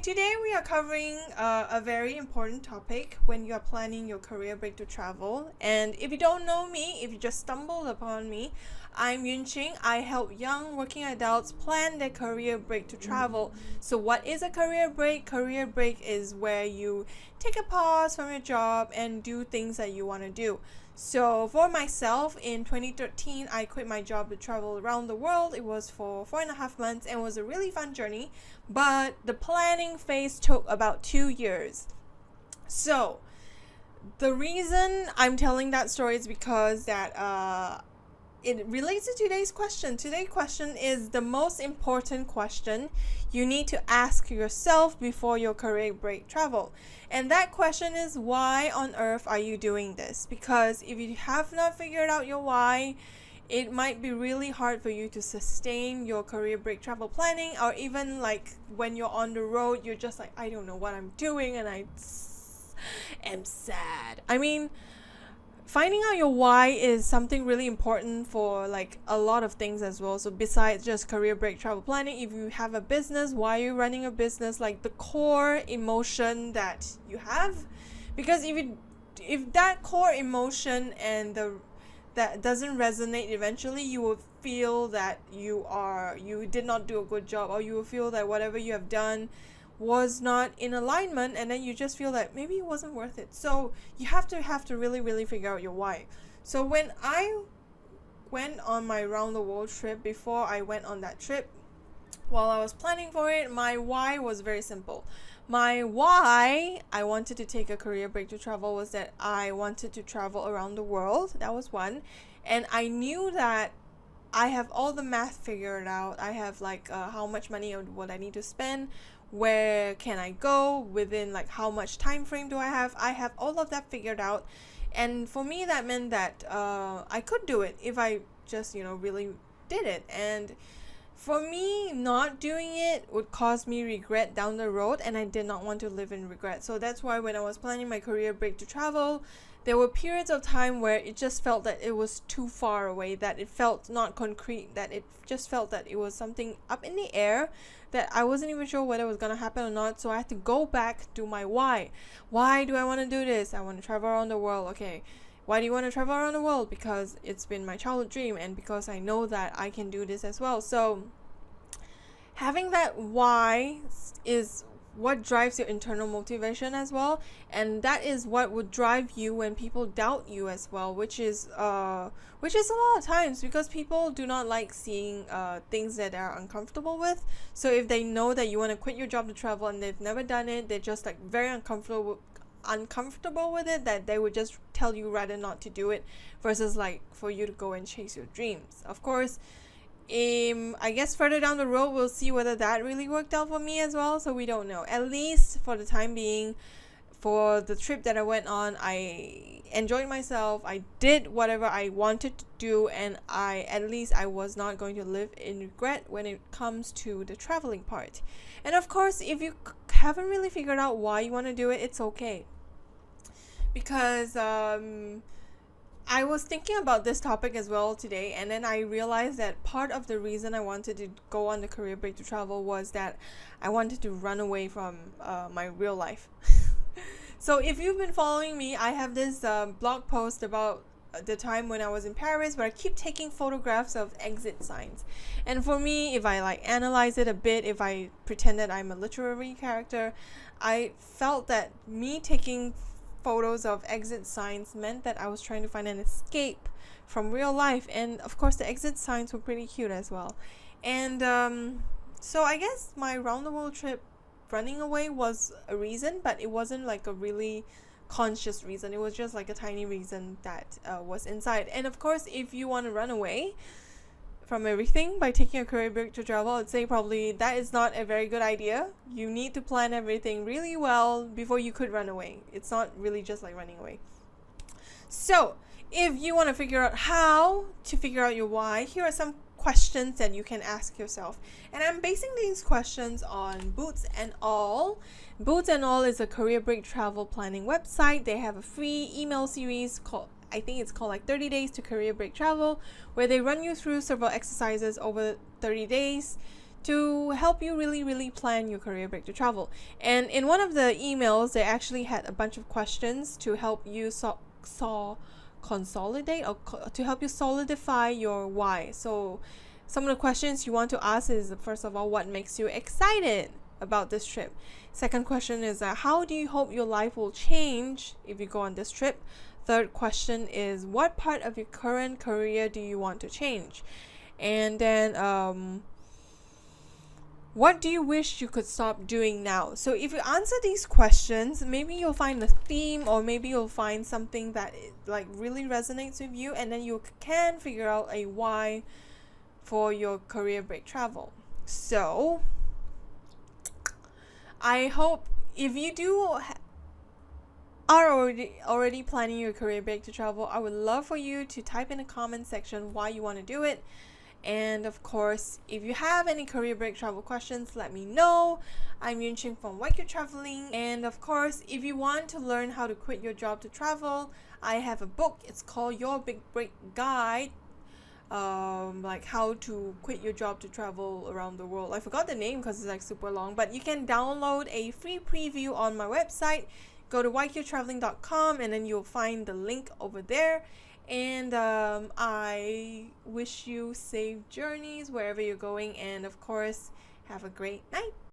Today we are covering a very important topic when you are planning your career break to travel. And if you don't know me, if you just stumbled upon me, I'm Yunqing. I help young working adults plan their career break to travel. So what is a career break? Career break is where you take a pause from your job and do things that you want to do. So for myself, in 2013, I quit my job to travel around the world. It was for 4.5 months and was a really fun journey, but the planning phase took about 2 years. So the reason I'm telling that story is because that it relates to today's question. Today's question is the most important question you need to ask yourself before your career break travel. And that question is, why on earth are you doing this? Because if you have not figured out your why, it might be really hard for you to sustain your career break travel planning, or even like when you're on the road, you're just like, I don't know what I'm doing and I am sad. Finding out your why is something really important for like a lot of things as well. So besides just career break travel planning, if you have a business, why are you running a business, like the core emotion that you have. Because if that core emotion and that doesn't resonate, eventually you will feel that you did not do a good job, or you will feel that whatever you have done was not in alignment, and then you just feel that maybe it wasn't worth it. So you have to really figure out your why. So when I went on my round the world trip, before I went on that trip, while I was planning for it, my why was very simple. My why I wanted to take a career break to travel was that I wanted to travel around the world. That was one. And I knew that I have all the math figured out. I have like how much money would I need to spend, where can I go, within like how much time frame do I have. I have all of that figured out. And for me, that meant that I could do it if I just really did it. And for me, not doing it would cause me regret down the road, and I did not want to live in regret. So that's why when I was planning my career break to travel, there were periods of time where it just felt that it was too far away, that it felt not concrete, that it just felt that it was something up in the air, that I wasn't even sure whether it was going to happen or not. So I had to go back to my why. Why do I want to do this? I want to travel around the world. Okay, why do you want to travel around the world? Because it's been my childhood dream, and because I know that I can do this as well. So having that why is what drives your internal motivation as well, and that is what would drive you when people doubt you as well, which is a lot of times because people do not like seeing things that they're uncomfortable with. So if they know that you want to quit your job to travel and they've never done it, they're just like very uncomfortable with it, that they would just tell you rather not to do it, versus like for you to go and chase your dreams. Of course, I guess further down the road we'll see whether that really worked out for me as well, so we don't know. At least for the time being, for the trip that I went on, I enjoyed myself. I did whatever I wanted to do, and at least I was not going to live in regret when it comes to the traveling part. And of course, if you haven't really figured out why you want to do it, it's okay. Because I was thinking about this topic as well today, and then I realized that part of the reason I wanted to go on the career break to travel was that I wanted to run away from my real life. So if you've been following me, I have this blog post about the time when I was in Paris, where I keep taking photographs of exit signs. And for me, if I like analyze it a bit, if I pretend that I'm a literary character, I felt that me taking photos of exit signs meant that I was trying to find an escape from real life. And of course, the exit signs were pretty cute as well. And so I guess my round the world trip, running away, was a reason, but it wasn't like a really conscious reason. It was just like a tiny reason that was inside. And of course, if you want to run away from everything by taking a career break to travel, I'd say probably that is not a very good idea. You need to plan everything really well before you could run away. It's not really just like running away. So if you want to figure out how to figure out your why, here are some questions that you can ask yourself. And I'm basing these questions on Boots and All. Boots and All is a career break travel planning website. They have a free email series called, I think it's called like 30 Days to Career Break Travel, where they run you through several exercises over 30 days to help you really plan your career break to travel. And in one of the emails, they actually had a bunch of questions to help you consolidate or to help you solidify your why. So some of the questions you want to ask is, first of all, what makes you excited about this trip? Second question is, how do you hope your life will change if you go on this trip? Third question is, what part of your current career do you want to change? And then what do you wish you could stop doing now? So if you answer these questions, maybe you'll find a theme, or maybe you'll find something that like really resonates with you, and then you can figure out a why for your career break travel. So I hope if you are already planning your career break to travel, I would love for you to type in the comment section why you want to do it. And of course, if you have any career break travel questions, let me know. I'm Yunqing from YQ Traveling. And of course, if you want to learn how to quit your job to travel, I have a book. It's called Your Big Break Guide. Like how to quit your job to travel around the world. I forgot the name because it's like super long, but you can download a free preview on my website. Go to yqtraveling.com and then you'll find the link over there. And I wish you safe journeys wherever you're going, and of course, have a great night.